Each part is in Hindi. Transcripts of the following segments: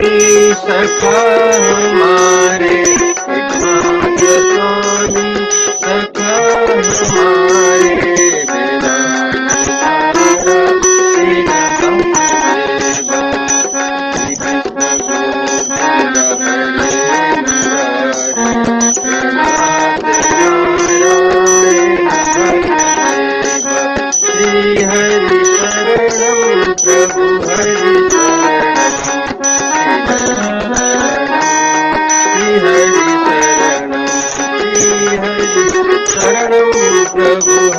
सखा हमारे भाग्य स्वामी सखा हमारे श्री हरि शरणम प्रभु हरि शरणम प्रभु हरि श्री हरि शरणम श्री हरि शरणम प्रभु हरि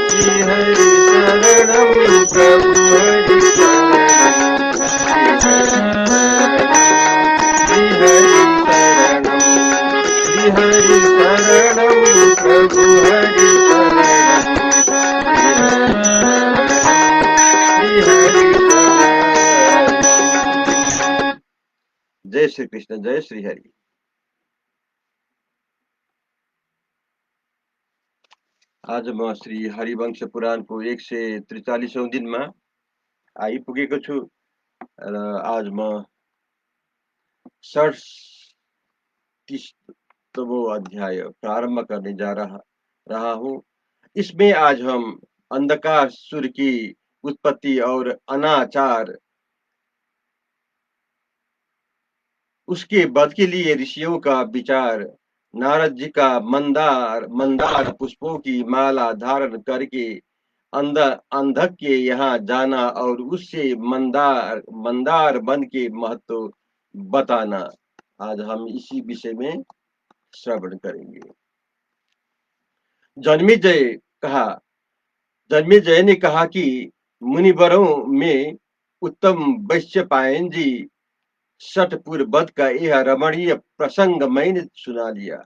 श्री हरि शरणम प्रभु हरि श्री हरि शरणम प्रभु हरि जय श्री कृष्ण, जय श्री हरि। आज म श्री हरिवंश पुराणको 143औं दिनमा आइपुगेको छु र आज म 37वां अध्याय प्रारंभ करने जा रहा हूँ। इसमें आज हम अंधकासुर की उत्पत्ति और अनाचार, उसके वध के लिए ऋषियों का विचार, नारद जी का मंदार पुष्पों की माला धारण करके अंधक के यहाँ जाना और उससे मंदार वन के महत्व बताना, आज हम इसी विषय में श्रवण करेंगे। जन्मेजय ने कहा कि मुनिवरों में उत्तम वैश्यपायन जी षटपुर वध का यह रमणीय प्रसंग मैंने सुना लिया।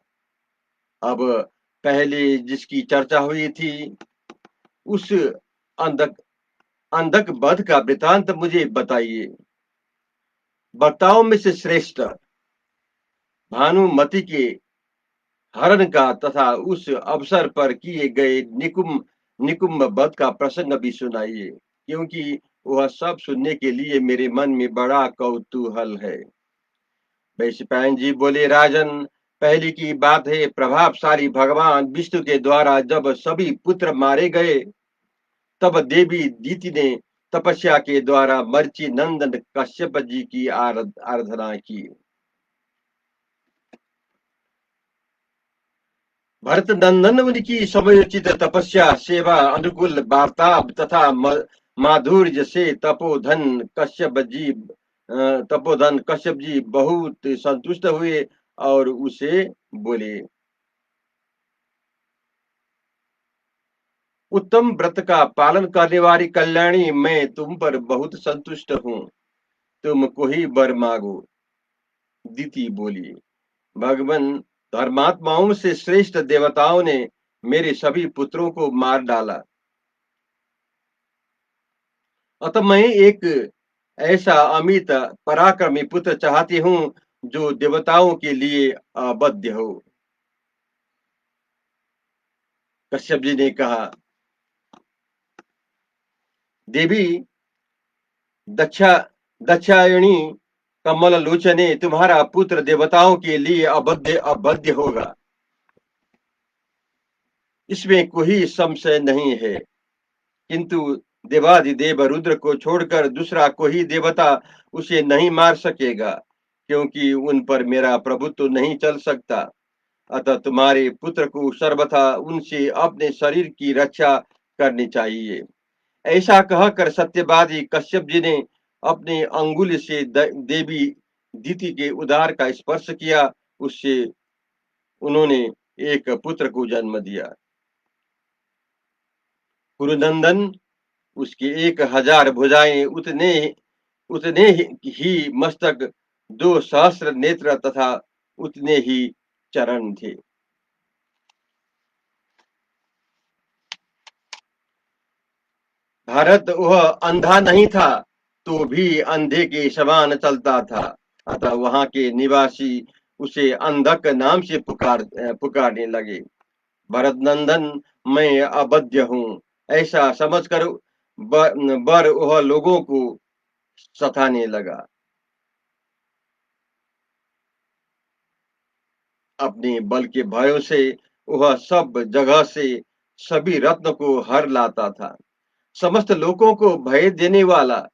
अब पहले जिसकी चर्चा हुई थी उस अंधक वध का वृतांत मुझे बताइए। वक्ताओं में से श्रेष्ठ भानुमति के हरण का तथा उस अवसर पर किए गए निकुंभ वध का प्रसंग भी सुनाइए, क्योंकि वह सब सुनने के लिए मेरे मन में बड़ा कौतूहल है। वैश्यपायन जी बोले, राजन, पहले की बात है, प्रभावशाली भगवान विष्णु के द्वारा जब सभी पुत्र मारे गए तब देवी दीति ने तपस्या के द्वारा मर्ची नंदन कश्यप जी की आराधना की। भरत नंदन उनकी समयोचित तपस्या, सेवा, अनुकूल वार्ताव तथा माधुर्य से तपोधन कश्यप जी बहुत संतुष्ट हुए और उसे बोले, उत्तम व्रत का पालन करने वाली कल्याणी, मैं तुम पर बहुत संतुष्ट हूँ, तुम कोई वर मांगो। दीति बोली, भगवान, धर्मात्माओं से श्रेष्ठ देवताओं ने मेरे सभी पुत्रों को मार डाला, अतः मैं एक ऐसा अमित पराक्रमी पुत्र चाहती हूँ जो देवताओं के लिए अवध्य हो। कश्यप जी ने कहा, देवी दक्षायणी कमल लोचने, तुम्हारा पुत्र देवताओं के लिए अवध्य होगा, इसमें कोई संशय नहीं है, किंतु देवाधिदेव रुद्र को छोड़कर दूसरा कोई देवता उसे नहीं मार सकेगा, क्योंकि उन पर मेरा प्रभुत्व नहीं चल सकता। अतः तुम्हारे पुत्र को सर्वथा उनसे अपने शरीर की रक्षा करनी चाहिए। ऐसा कहकर सत्यवादी कश्यप जी ने अपने अंगुल से देवी दीति के उदर का स्पर्श किया, उससे उन्होंने एक पुत्र को जन्म दिया। कुरुनंदन, उसके 1000 भुजाएं, उतने ही मस्तक, 2 सहस्र नेत्र तथा उतने ही चरण थे। भारत वह अंधा नहीं था, तो भी अंधे के समान चलता था। अतः वहां के निवासी उसे अंधक नाम से पुकारने लगे। भरत नंदन, मैं अबध्य हूँ, ऐसा समझकर बर वह लोगों को सताने लगा। अपने बल के भयों से वह सब जगह से सभी रत्न को हर लाता था। समस्त लोगों को भय देने वाला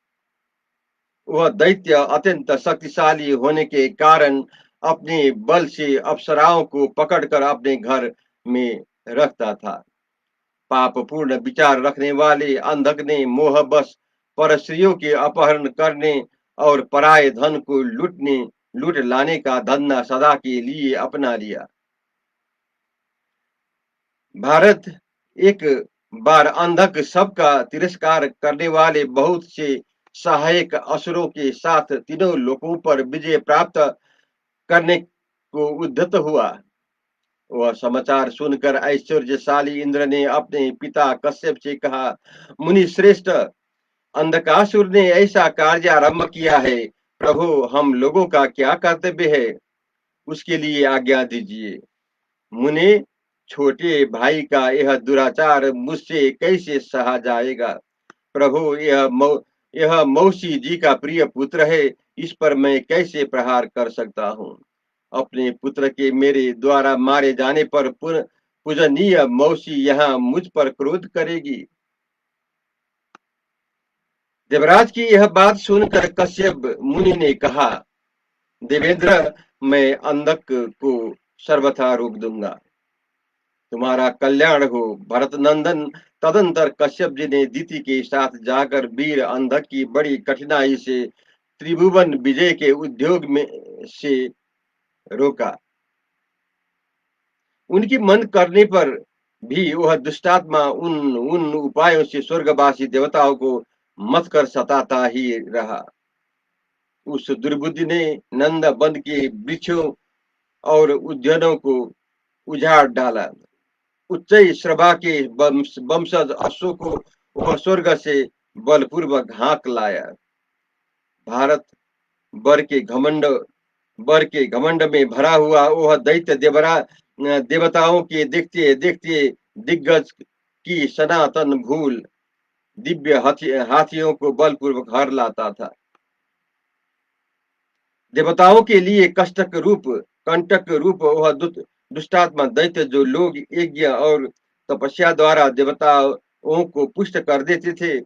वह दैत्य अत्यंत शक्तिशाली होने के कारण अपने बल से अप्सराओं को पकड़कर अपने घर में रखता था। पापपूर्ण विचार रखने वाले अंधक ने मोहवश परस्त्रियों के अपहरण करने और पराये धन को लूट लाने का धंधा सदा के लिए अपना लिया। भारत एक बार अंधक सबका तिरस्कार करने वाले बहुत से सहायक असुरों के साथ तीनों लोकों पर विजय प्राप्त करने को उद्यत हुआ। वह समाचार सुनकर ऐश्वर्यशाली इंद्र ने अपने पिता कश्यप से कहा, मुनि श्रेष्ठ, अंधकासुर ने ऐसा कार्य आरंभ किया है। प्रभु, हम लोगों का क्या कर्तव्य है, उसके लिए आज्ञा दीजिए। मुने, छोटे भाई का यह दुराचार मुझसे कैसे सहा जाएगा। प्रभु, यह मौसी जी का प्रिय पुत्र है, इस पर मैं कैसे प्रहार कर सकता हूँ। अपने पुत्र के मेरे द्वारा मारे जाने पर पूजनीय मौसी यहाँ मुझ पर क्रोध करेगी। देवराज की यह बात सुनकर कश्यप मुनि ने कहा, देवेंद्र, मैं अंधक को सर्वथा रोक दूंगा। तुम्हारा कल्याण हो। भरत नंदन। तदंतर कश्यप जी ने दीति के साथ जाकर वीर अंधक की बड़ी कठिनाई से त्रिभुवन विजय के उद्योग में से रोका। उनकी मन करने पर भी वह दुष्टात्मा उन उन उपायों से स्वर्गवासी देवताओं को मत कर सताता ही रहा। उस दुर्बुद्धि ने नंद बंद के वृक्षों और उद्यानों को उजाड़ डाला। उच्च श्रवा के वंशज अश्व को वह स्वर्ग से बलपूर्वक हाँक लाया। भारत बर के घमंड में भरा हुआ वह दैत्य देवताओं के देखते देखते दिग्गज की सनातन भूल दिव्य हाथियों को बलपूर्वक हर लाता था। देवताओं के लिए कंटक रूप वह दुष्टात्मा दैत्य, जो लोग यज्ञ और तपस्या द्वारा देवताओं को पुष्ट कर देते थे,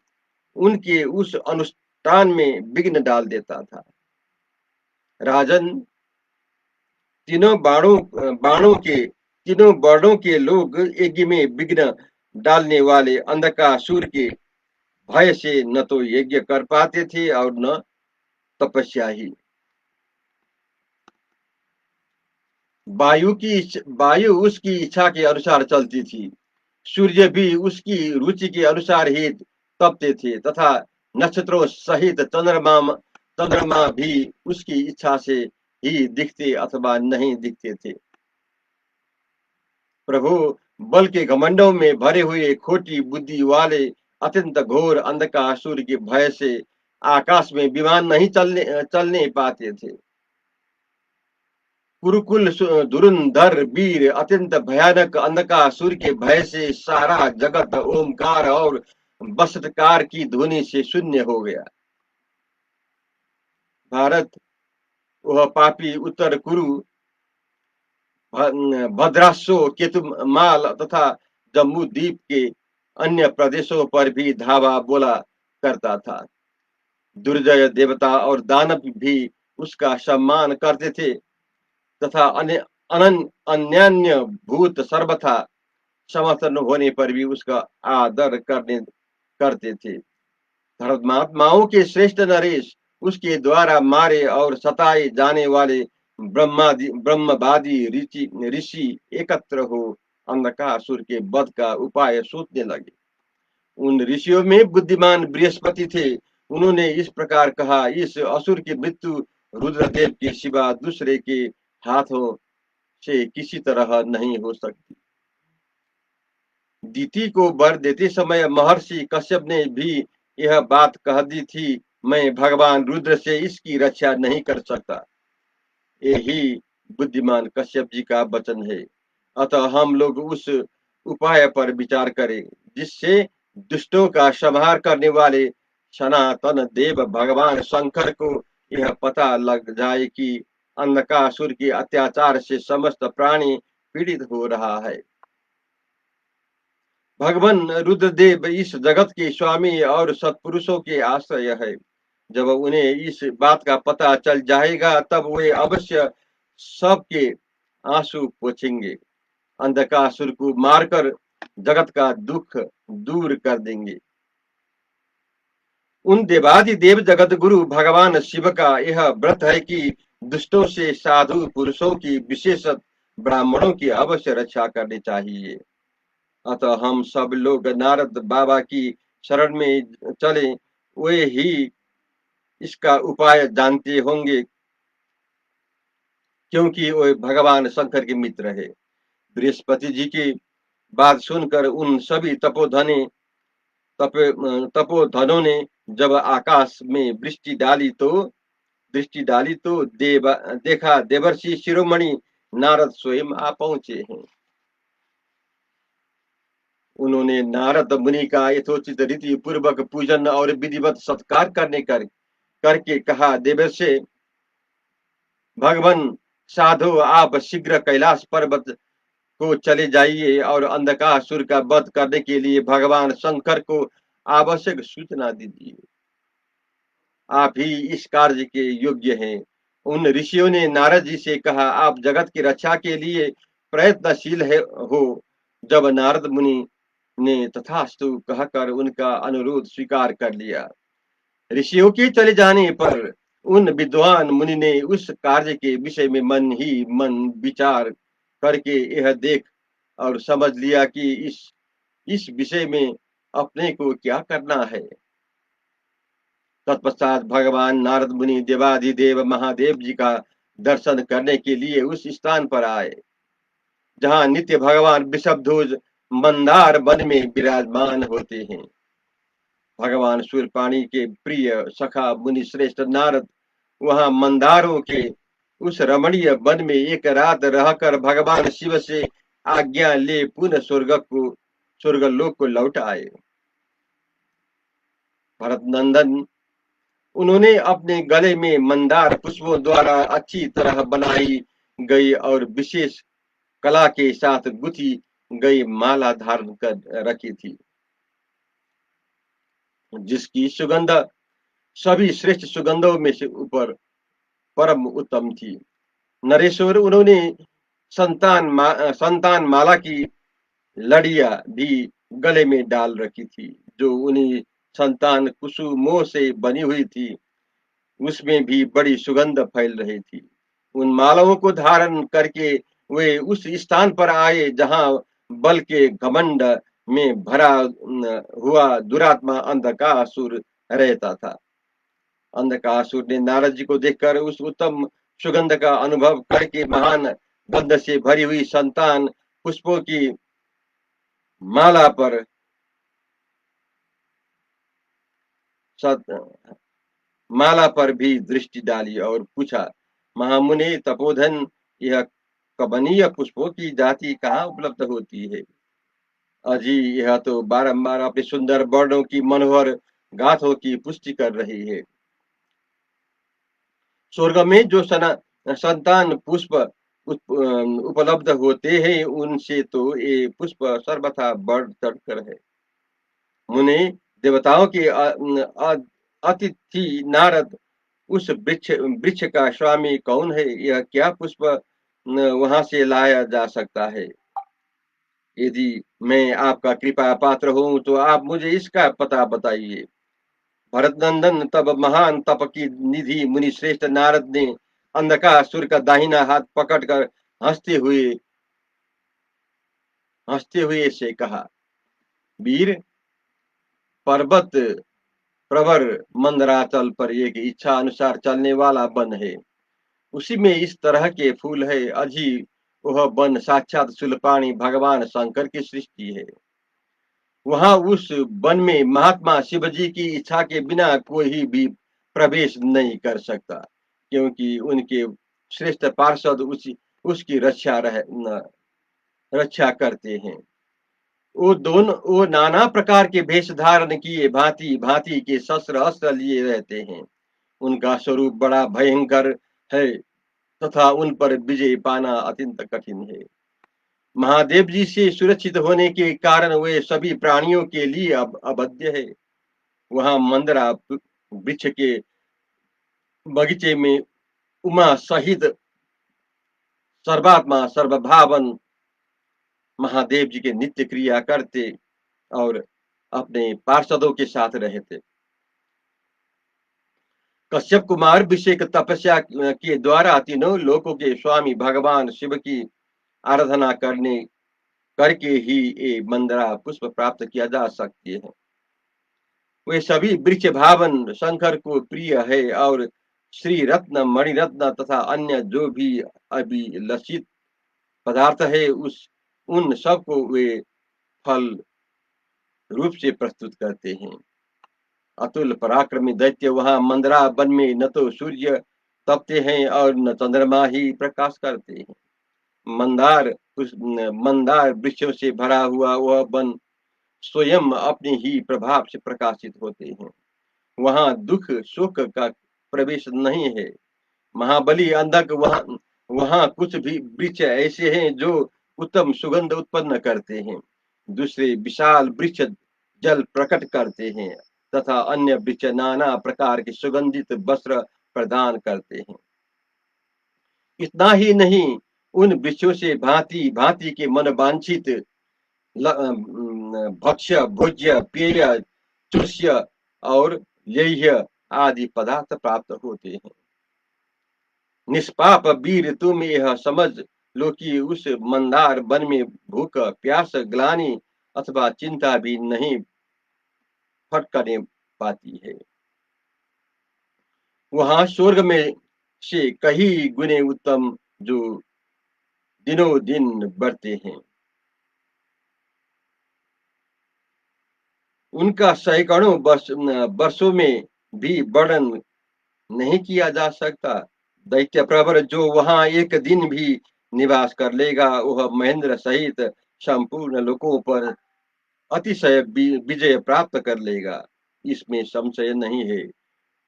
उनके उस अनुष्ठान में विघ्न डाल देता था। राजन, तीनों वर्णों के लोग यज्ञ में विघ्न डालने वाले अंधकासुर के भय से न तो यज्ञ कर पाते थे और न तपस्या ही। वायु उसकी इच्छा के अनुसार चलती थी, सूर्य भी उसकी रुचि के अनुसार ही तपते थे तथा नक्षत्रों सहित चंद्रमा भी उसकी इच्छा से ही दिखते अथवा नहीं दिखते थे। प्रभु, बल के घमंडों में भरे हुए खोटी बुद्धि वाले अत्यंत घोर अंधकासुर के भय से आकाश में विमान नहीं चलने पाते थे। कुरुकुल धुरंधर वीर अत्यंत भयानक अंधकासुर के भय से सारा जगत ओमकार और बसतकार की ध्वनि से शून्य हो गया। भारत, वह पापी उत्तर कुरु, भद्राशो, केतुमाल तथा जम्मू द्वीप के अन्य प्रदेशों पर भी धावा बोला करता था। दुर्जय देवता और दानव भी उसका सम्मान करते थे तथा अन्य भूत सर्वथा समर्थन होने पर भी उसका आदर करते थे। धर्मात्माओं के श्रेष्ठ नरेश, उसके द्वारा मारे और सताए जाने वाले ब्रह्मवादी ऋषि एकत्र हो अंधकासुर के वध का उपाय सोचने लगे। उन ऋषियों में बुद्धिमान बृहस्पति थे। उन्होंने इस प्रकार कहा, इस असुर की मृत्यु रुद्रदेव के सिवा दूसरे के हाथों से किसी तरह नहीं हो सकती। दीति को वर देते समय महर्षि कश्यप ने भी यह बात कह दी थी, मैं भगवान रुद्र से इसकी रक्षा नहीं कर सकता। यही बुद्धिमान कश्यप जी का वचन है। अतः हम लोग उस उपाय पर विचार करें जिससे दुष्टों का संहार करने वाले सनातन देव भगवान शंकर को यह पता लग जाए कि अंधकासुर के अत्याचार से समस्त प्राणी पीड़ित हो रहा है। भगवान रुद्रदेव इस जगत के स्वामी और सत्पुरुषों के आश्रय है। जब उन्हें इस बात का पता चल जाएगा तब वे अवश्य सबके आंसू पोंछेंगे, अंधकासुर को मारकर जगत का दुख दूर कर देंगे। उन देवादि देव जगत गुरु भगवान शिव का यह व्रत है कि दुष्टों से साधु पुरुषों की, विशेषत ब्राह्मणों की अवश्य रक्षा करनी चाहिए। अतः हम सब लोग नारद बाबा की शरण में चले, वे ही इसका उपाय जानते होंगे क्योंकि वे भगवान शंकर के मित्र है। बृहस्पति जी की बात सुनकर उन सभी तपोधनों ने जब आकाश में दृष्टि डाली तो देखा देवर्षि शिरोमणि नारद स्वयं आ पहुंचे हैं। उन्होंने नारद मुनि का यथोचित रीति पूर्वक पूजन और विधिवत सत्कार करके कहा, देवर्षि भगवान साधु, आप शीघ्र कैलाश पर्वत को चले जाइए और अंधकासुर का वध करने के लिए भगवान शंकर को आवश्यक सूचना दीजिए। आप ही इस कार्य के योग्य हैं। उन ऋषियों ने नारद जी से कहा, आप जगत की रक्षा के लिए प्रयत्नशील हो। जब नारद मुनि ने तथास्तु कहकर उनका अनुरोध स्वीकार कर लिया। ऋषियों के चले जाने पर उन विद्वान मुनि ने उस कार्य के विषय में मन ही मन विचार करके यह देख और समझ लिया कि इस विषय में अपने को क्या करना है। तत्पश्चात भगवान नारद मुनि देवाधिदेव महादेव जी का दर्शन करने के लिए उस स्थान पर आए जहां नित्य भगवान वृषभध्वज मंदार वन में विराजमान होते हैं। भगवान सूर्यपाणी के प्रिय सखा मुनि श्रेष्ठ नारद वहां मंदारों के उस रमणीय वन में एक रात रहकर भगवान शिव से आज्ञा ले पुनः स्वर्गलोक को लौट आए। भरत नंदन, उन्होंने अपने गले में मंदार पुष्पों द्वारा अच्छी तरह बनाई गई और विशेष कला के साथ गुथी गई माला धारण कर रखी थी, जिसकी सुगंध सभी श्रेष्ठ सुगंधों में से ऊपर परम उत्तम थी। नरेश्वर, उन्होंने संतान माला की लड़ियां भी गले में डाल रखी थी, जो उन्हीं संतान कुसुमों से बनी हुई थी। उसमें भी बड़ी सुगंध फैल रही थी। उन मालाओं को धारण करके वे उस स्थान पर आए जहां बल के घमंड में भरा हुआ दुरात्मा अंधकासुर रहता था। अंधकासुर ने नारद जी को देखकर उस उत्तम सुगंध का अनुभव करके महान गंध से भरी हुई संतान पुष्पों की माला पर भी दृष्टि डाली और पूछा, महामुनि तपोधन, यह कमनीय पुष्पों की जाति कहाँ उपलब्ध होती है? अजी, यह तो बारंबार अपने सुंदर वर्णों की मनोहर गाथों की पुष्टि कर रही है। स्वर्ग में जो संतान पुष्प उपलब्ध होते हैं उनसे तो ये पुष्प सर्वथा बढ़ चढ़कर है। मुनि देवताओं के अतिथि नारद, उस वृक्ष का स्वामी कौन है? यह क्या पुष्प वहां से लाया जा सकता है? यदि मैं आपका कृपा पात्र हूं तो आप मुझे इसका पता बताइए। भरतनंदन, तब महान तप की निधि मुनि श्रेष्ठ नारद ने अंधकासुर का दाहिना हाथ पकड़कर हंसते हुए से कहा, वीर, पर्वत प्रवर मंदराचल पर एक इच्छा अनुसार चलने वाला वन है। उसी में इस तरह के फूल है। अजी, वह वन साक्षात शूलपाणी भगवान शंकर की सृष्टि है। वहां उस वन में महात्मा शिवजी की इच्छा के बिना कोई भी प्रवेश नहीं कर सकता, क्योंकि उनके श्रेष्ठ पार्षद उसकी रक्षा करते हैं। वो नाना प्रकार के वेश धारण किए भांति भांति के शस्त्र अस्त्र लिए रहते हैं। उनका स्वरूप बड़ा भयंकर है तथा उन पर विजय पाना अत्यंत कठिन है। महादेव जी से सुरक्षित होने के कारण वे सभी प्राणियों के लिए अवध्य है। वहां मंदरा वृक्ष के बगीचे में उमा सहित सर्वात्मा सर्वभावन महादेव जी के नित्य क्रिया करते और अपने पार्षदों के साथ रहते। कश्यप कुमार विषेक तपस्या के द्वारा तीनों लोकों के स्वामी भगवान शिव की आराधना करके ही ये मंदरा पुष्प प्राप्त किया जा सकती है। वे सभी वृक्ष भावन शंकर को प्रिय है और श्री रत्न मणिरत्न तथा अन्य जो भी अभिलषित पदार्थ है उन सब को वे फल रूप से प्रस्तुत करते हैं। अतुल पराक्रमी दैत्य वहां मंदरा वन में न तो सूर्य तपते हैं और न चंद्रमा ही प्रकाश करते हैं। मंदार वृक्षों से भरा हुआ वह वन स्वयं अपने ही प्रभाव से प्रकाशित होते हैं। वहां दुख शोक का प्रवेश नहीं है। महाबली अंधक वहां कुछ भी वृक्ष ऐसे हैं जो उत्तम सुगंध उत्पन्न करते हैं। दूसरे विशाल वृक्ष जल प्रकट करते हैं तथा अन्य वृक्ष नाना प्रकार के सुगंधित वस्त्र प्रदान करते हैं। इतना ही नहीं, उन वृक्षों से भांति भांति के मन वांछित भक्ष्य भोज्य पेय चुष्य और लेह्य आदि पदार्थ प्राप्त होते हैं। निष्पाप वीर तुम यह समझ लो कि उस मंदार वन में भूख प्यास ग्लानि अथवा चिंता भी नहीं फटकने पाती है। वहां स्वर्ग में से कई गुने उत्तम जो दिनों दिन बढ़ते हैं। उनका सैकड़ों वर्षों में भी वर्णन नहीं किया जा सकता। दैत्य प्रवर जो वहां एक दिन भी निवास कर लेगा वह महेंद्र सहित संपूर्ण लोकों पर अतिशय विजय प्राप्त कर लेगा, इसमें संशय नहीं है।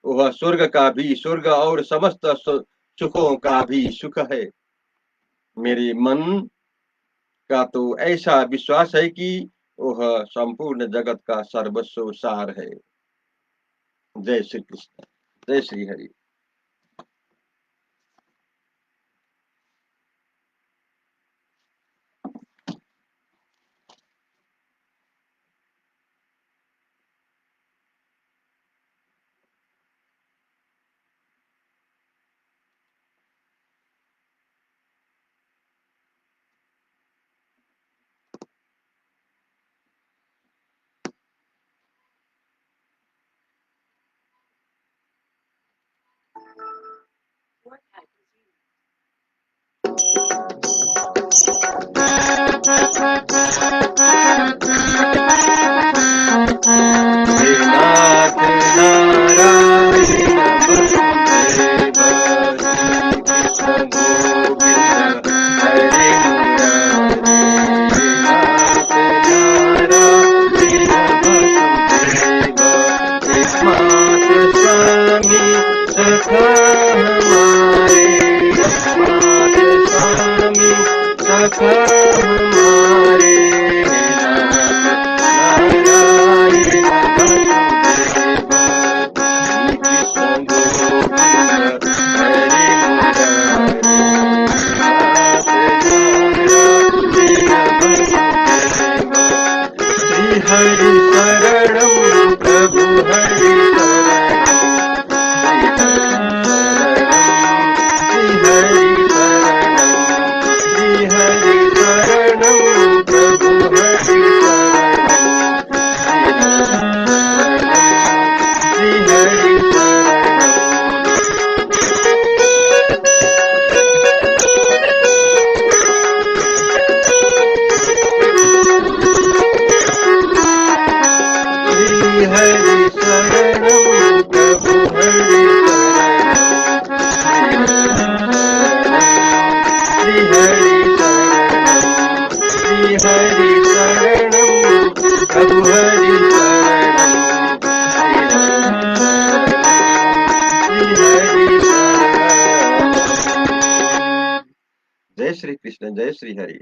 वह स्वर्ग का भी स्वर्ग और समस्त सुखों का भी सुख है। मेरे मन का तो ऐसा विश्वास है कि वह संपूर्ण जगत का सर्वस्व सार है। जय श्री कृष्ण, जय श्री हरि। जय श्री कृष्ण, जय श्री हरि।